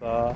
کا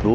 2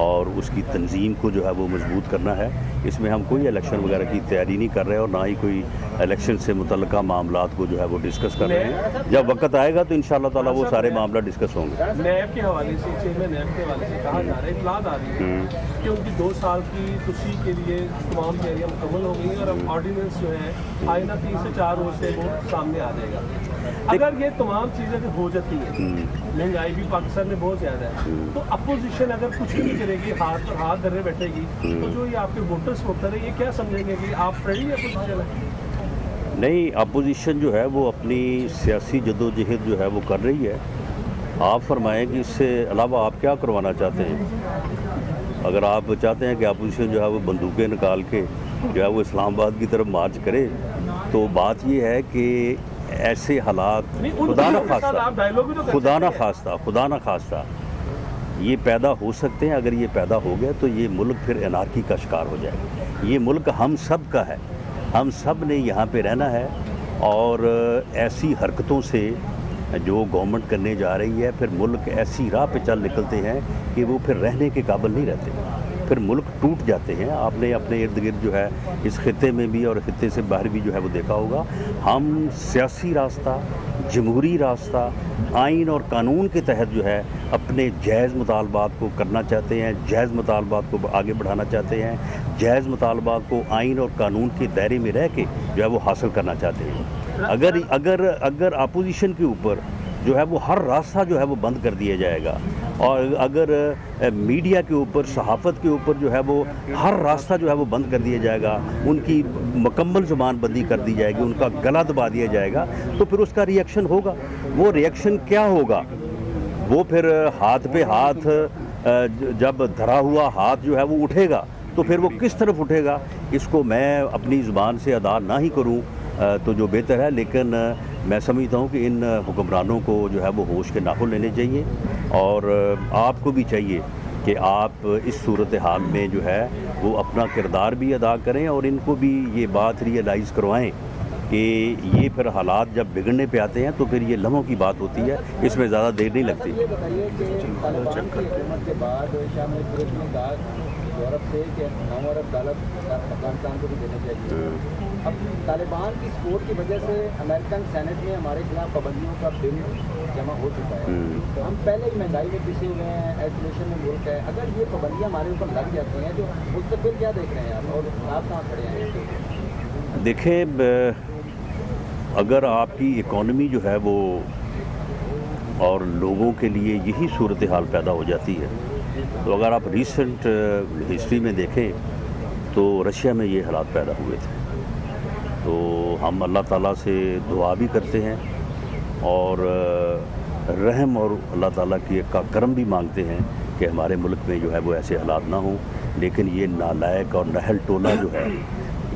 اور اس کی تنظیم کو جو ہے وہ مضبوط کرنا ہے. اس میں ہم کوئی الیکشن وغیرہ کی تیاری نہیں کر رہے اور نہ ہی کوئی الیکشن سے متعلقہ معاملات کو جو ہے وہ ڈسکس کر رہے ہیں. جب وقت آئے گا تو انشاءاللہ تعالیٰ وہ سارے معاملات ڈسکس ہوں گے. نیب کے حوالے سے چیئرمین نیب کے حوالے سے کہا جا رہا ہے، اطلاعات آ رہی ہے کہ ان کی 2 سال کی توسیع کے لیے تمام تیاریاں مکمل ہو گئی ہیں اور اب آرڈیننس جو ہے آئندہ 3 سے 4 روز سے وہ سامنے آ جائے گا. اگر یہ تمام چیزیں اگر ہو جاتی ہیں، مہنگائی بھی پاکستان میں بہت زیادہ ہے، تو اپوزیشن اگر کچھ بھی نہیں کرے گی، ہاتھ پر ہاتھ دھرے بیٹھے گی، تو جو یہ آپ کے ووٹرس ووٹر ہیں یہ کیا سمجھیں گے کہ آپ فرینڈلی اپوزیشن ہے؟ نہیں، اپوزیشن جو ہے وہ اپنی سیاسی جدوجہد جو ہے وہ کر رہی ہے. آپ فرمائیں کہ اس سے علاوہ آپ کیا کروانا چاہتے ہیں؟ اگر آپ چاہتے ہیں کہ اپوزیشن جو ہے وہ بندوقیں نکال کے جو ہے وہ اسلام آباد کی طرف مارچ کرے، تو بات یہ ہے کہ ایسے حالات خدا نہ خواستہ یہ پیدا ہو سکتے ہیں. اگر یہ پیدا ہو گیا تو یہ ملک پھر انارکی کا شکار ہو جائے گا. یہ ملک ہم سب کا ہے، ہم سب نے یہاں پہ رہنا ہے، اور ایسی حرکتوں سے جو گورنمنٹ کرنے جا رہی ہے پھر ملک ایسی راہ پہ چل نکلتے ہیں کہ وہ پھر رہنے کے قابل نہیں رہتے، پھر ملک ٹوٹ جاتے ہیں. آپ نے اپنے ارد گرد جو ہے اس خطے میں بھی اور خطے سے باہر بھی جو ہے وہ دیکھا ہوگا. ہم سیاسی راستہ، جمہوری راستہ، آئین اور قانون کے تحت جو ہے اپنے جائز مطالبات کو کرنا چاہتے ہیں، جائز مطالبات کو آگے بڑھانا چاہتے ہیں، جائز مطالبات کو آئین اور قانون کے دائرے میں رہ کے جو ہے وہ حاصل کرنا چاہتے ہیں. اگر اپوزیشن کے اوپر جو ہے وہ ہر راستہ جو ہے وہ بند کر دیا جائے گا، اور اگر میڈیا کے اوپر، صحافت کے اوپر جو ہے وہ ہر راستہ جو ہے وہ بند کر دیا جائے گا، ان کی مکمل زبان بندی کر دی جائے گی، ان کا گلا دبا دیا جائے گا، تو پھر اس کا ری ایکشن ہوگا. وہ ری ایکشن کیا ہوگا؟ وہ پھر ہاتھ پہ ہاتھ، جب دھرا ہوا ہاتھ جو ہے وہ اٹھے گا تو پھر وہ کس طرف اٹھے گا اس کو میں اپنی زبان سے ادا نہ ہی کروں تو جو بہتر ہے. لیکن میں سمجھتا ہوں کہ ان حکمرانوں کو جو ہے وہ ہوش کے ناخن لینے چاہیے، اور آپ کو بھی چاہیے کہ آپ اس صورتحال میں جو ہے وہ اپنا کردار بھی ادا کریں، اور ان کو بھی یہ بات ریئلائز کروائیں کہ یہ پھر حالات جب بگڑنے پہ آتے ہیں تو پھر یہ لمحوں کی بات ہوتی ہے، اس میں زیادہ دیر نہیں لگتی. یہ بتائیے کہ طالبان کی حکومت کے بعد شاہ محمود قریشی نے کہا یورپ سے کہ 9 ارب ڈالر افغانستان کو بھی دینا چاہیے. اب طالبان کی سپورٹ کی وجہ سے امریکن سینٹ میں ہمارے خلاف پابندیوں کا بل جمع ہو چکا ہے. ہم پہلے ہی مہنگائی میں پسے ہوئے ہیں، آئسولیشن میں ملک ہے. اگر یہ پابندیاں ہمارے اوپر لگ جاتی ہیں تو مستقبل کیا دیکھ رہے ہیں آپ، اور آپ کہاں کھڑے ہیں؟ دیکھیں، اگر آپ کی اکانومی جو ہے وہ اور لوگوں کے لیے یہی صورتحال پیدا ہو جاتی ہے، تو اگر آپ ریسنٹ ہسٹری میں دیکھیں تو رشیا میں یہ حالات پیدا ہوئے تھے. تو ہم اللہ تعالیٰ سے دعا بھی کرتے ہیں اور رحم اور اللہ تعالیٰ کی کا کرم بھی مانگتے ہیں کہ ہمارے ملک میں جو ہے وہ ایسے حالات نہ ہوں. لیکن یہ نالائق اور نہل ٹولہ جو ہے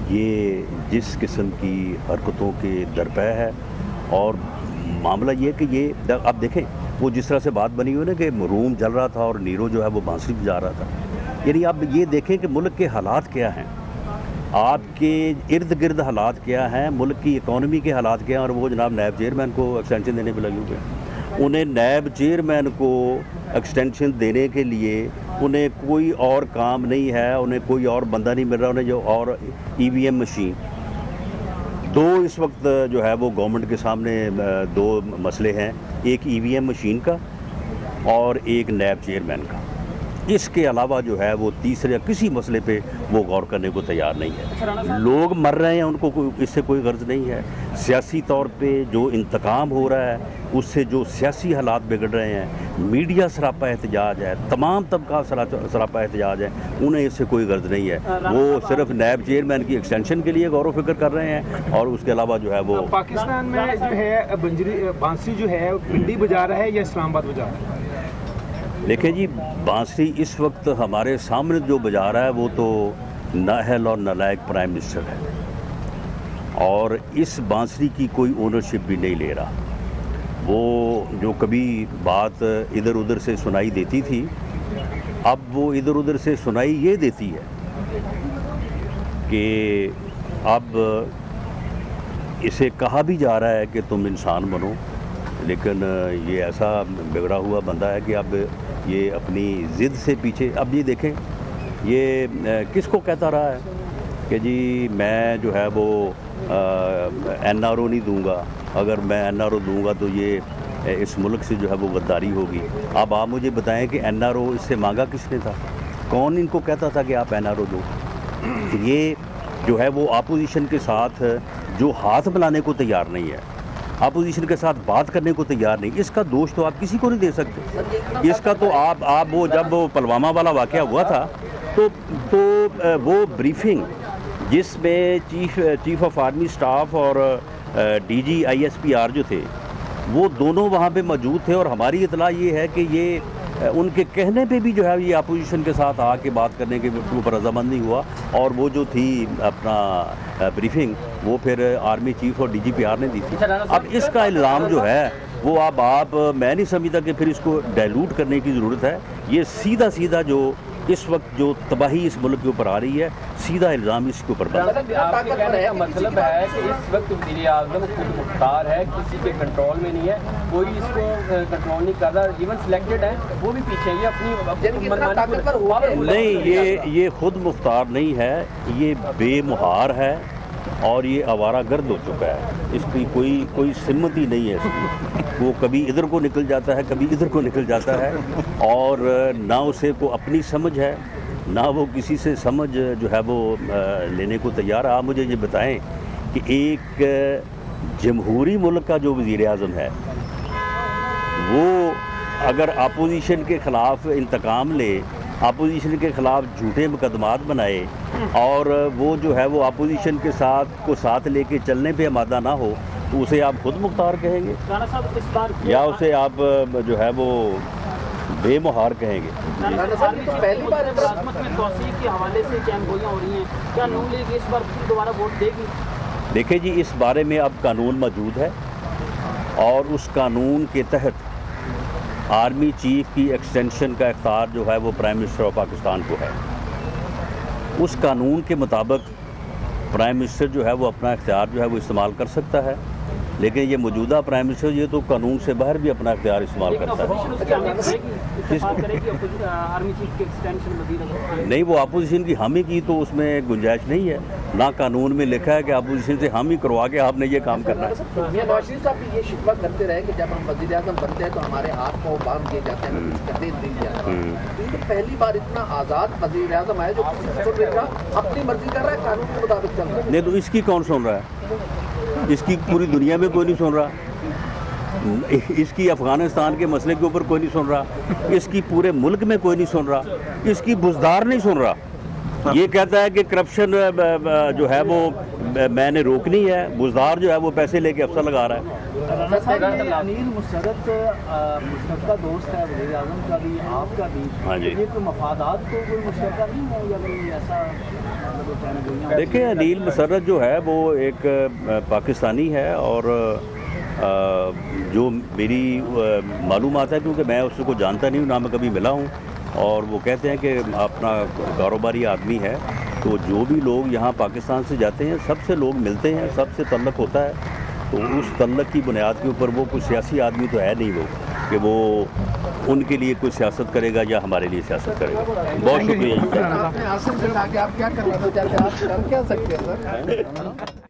یہ جس قسم کی حرکتوں کے درپے ہے، اور معاملہ یہ کہ یہ اب دیکھیں وہ جس طرح سے بات بنی ہوئی نا کہ روم جل رہا تھا اور نیرو جو ہے وہ بانسری بجا رہا تھا. یعنی اب یہ دیکھیں کہ ملک کے حالات کیا ہیں، آپ کے ارد گرد حالات کیا ہیں، ملک کی اکانومی کے حالات کیا ہیں. اور وہ جناب نیب چیئرمین کو ایکسٹینشن دینے پہ لگے ہوئے ہیں. انہیں نیب چیئرمین کو ایکسٹینشن دینے کے لیے انہیں کوئی اور کام نہیں ہے، انہیں کوئی اور بندہ نہیں مل رہا. انہیں جو اور EVM مشین، 2 اس وقت جو ہے وہ گورنمنٹ کے سامنے 2 مسئلے ہیں، ایک EVM مشین کا اور ایک نیب چیئرمین کا. اس کے علاوہ جو ہے وہ تیسرے کسی مسئلے پہ وہ غور کرنے کو تیار نہیں ہے. لوگ مر رہے ہیں، ان کو اس سے کوئی غرض نہیں ہے. سیاسی طور پہ جو انتقام ہو رہا ہے اس سے جو سیاسی حالات بگڑ رہے ہیں، میڈیا سراپا احتجاج ہے، تمام طبقات سراپا احتجاج ہے، انہیں اس سے کوئی غرض نہیں ہے. وہ صرف نیب چیئرمین کی ایکسٹینشن کے لیے غور و فکر کر رہے ہیں، اور اس کے علاوہ جو ہے وہ پاکستان میں جو ہے بانسری جو ہے پنڈی بجا رہا ہے یا اسلام آباد بجا رہا ہے؟ دیکھیں جی، بانسری اس وقت ہمارے سامنے جو بجا رہا ہے وہ تو نااہل اور نالائق پرائم منسٹر ہے، اور اس بانسری کی کوئی اونرشپ بھی نہیں لے رہا. وہ جو کبھی بات ادھر ادھر سے سنائی دیتی تھی، اب وہ ادھر ادھر سے سنائی یہ دیتی ہے کہ اب اسے کہا بھی جا رہا ہے کہ تم انسان بنو، لیکن یہ ایسا بگڑا ہوا بندہ ہے کہ اب یہ اپنی ضد سے پیچھے. اب یہ دیکھیں یہ کس کو کہتا رہا ہے کہ جی میں جو ہے وہ NRO نہیں دوں گا, اگر میں NRO دوں گا تو یہ اس ملک سے جو ہے وہ غداری ہوگی. اب آپ مجھے بتائیں کہ NRO اس سے مانگا کس نے تھا؟ کون ان کو کہتا تھا کہ آپ NRO دو؟ یہ جو ہے وہ اپوزیشن کے ساتھ جو ہاتھ ملانے کو تیار نہیں ہے, اپوزیشن کے ساتھ بات کرنے کو تیار نہیں, اس کا دوش تو آپ کسی کو نہیں دے سکتے. اس کا تو آپ وہ جب وہ پلوامہ والا واقعہ ہوا تھا تو وہ بریفنگ جس میں چیف آف آرمی سٹاف اور DG ISPR جو تھے وہ دونوں وہاں پہ موجود تھے, اور ہماری اطلاع یہ ہے کہ یہ ان کے کہنے پہ بھی جو ہے یہ اپوزیشن کے ساتھ آ کے بات کرنے کے اوپر رضامند نہیں ہوا, اور وہ جو تھی اپنا بریفنگ وہ پھر آرمی چیف اور DGPR نے دی تھی. اب اس کا الزام جو ہے وہ آپ میں نہیں سمجھتا کہ پھر اس کو ڈائلوٹ کرنے کی ضرورت ہے. یہ سیدھا جو اس وقت جو تباہی اس ملک کے اوپر آ رہی ہے سیدھا الزام اس کے اوپر بنتا ہے. آپ کے کہنے کا مطلب ہے کہ اس وقت وزیر اعظم خود مختار ہے, کسی کے کنٹرول میں نہیں ہے, کوئی اس کو کنٹرول نہیں کر رہا, ایون سلیکٹڈ ہے وہ بھی پیچھے, یہ اپنی نہیں, یہ خود مختار نہیں ہے, یہ بے مہار ہے اور یہ آوارہ گرد ہو چکا ہے. اس کی کوئی سمت ہی نہیں ہے اس کی. وہ کبھی ادھر کو نکل جاتا ہے, کبھی ادھر کو نکل جاتا ہے, اور نہ اسے کو اپنی سمجھ ہے نہ وہ کسی سے سمجھ جو ہے وہ لینے کو تیار ہے. آپ مجھے یہ بتائیں کہ ایک جمہوری ملک کا جو وزیر اعظم ہے وہ اگر اپوزیشن کے خلاف انتقام لے, اپوزیشن کے خلاف جھوٹے مقدمات بنائے, اور وہ جو ہے وہ اپوزیشن کے ساتھ لے کے چلنے پہ آمادہ نہ ہو, تو اسے آپ خود مختار کہیں گے یا اسے آپ جو ہے وہ بے مہار کہیں گے؟ پہلی بار دیکھیں جی, اس بارے میں اب قانون موجود ہے, اور اس قانون کے تحت آرمی چیف کی ایکسٹینشن کا اختیار جو ہے وہ پرائم منسٹر آف پاکستان کو ہے. اس قانون کے مطابق پرائم منسٹر جو ہے وہ اپنا اختیار جو ہے وہ استعمال کر سکتا ہے, لیکن یہ موجودہ پرائم منسٹر یہ تو قانون سے باہر بھی اپنا اختیار استعمال کرتا ہے. نہیں, وہ اپوزیشن کی حامی کی تو اس میں گنجائش نہیں ہے, نہ قانون میں لکھا ہے کہ اپوزیشن سے حامی کروا کے آپ نے یہ کام کرنا ہے. یہ نواز شریف صاحب بھی یہ شکوہ کرتے رہے کہ جب ہم وزیر اعظم بنتے ہیں تو ہمارے ہاتھ کو باندھ دیے جاتے ہیں, کچھ کرنے نہیں دیا جاتا. لیکن پہلی بار اتنا آزاد وزیر اعظم ہے جو اپنی مرضی کر رہا ہے, قانون کے مطابق چل رہا ہے. نہیں تو اس کی کون سن رہا ہے؟ اس کی پوری دنیا میں کوئی نہیں سن رہا, اس کی افغانستان کے مسئلے کے اوپر کوئی نہیں سن رہا, اس کی پورے ملک میں کوئی نہیں سن رہا, اس کی بزدار نہیں سن رہا. یہ کہتا ہے کہ کرپشن جو ہے وہ میں نے روکنی ہے, بزدار جو ہے وہ پیسے لے کے افسر لگا رہا ہے. انیل مسرت مشترکہ دوست ہے وزیر اعظم کا بھی, آپ کا بھی. ہاں جی, یہ کوئی مفادات تو کوئی مشترکہ نہیں ہے یا کوئی ایسا؟ دیکھیں, انیل مسرت جو ہے وہ ایک پاکستانی ہے, اور جو میری معلومات ہے, کیونکہ میں اس کو جانتا نہیں ہوں, نہ میں کبھی ملا ہوں, اور وہ کہتے ہیں کہ اپنا کاروباری آدمی ہے, تو جو بھی لوگ یہاں پاکستان سے جاتے ہیں سب سے لوگ ملتے ہیں, سب سے تعلق ہوتا ہے. تو اس تعلق کی بنیاد کے اوپر وہ کوئی سیاسی آدمی تو ہے نہیں وہ کہ وہ ان کے لیے کوئی سیاست کرے گا یا ہمارے لیے سیاست کرے گا. بہت شکریہ. آپ نے آصف سے کہا کہ آپ کیا کرنا چاہتے ہیں, آپ کر کیا سکتے ہیں سر؟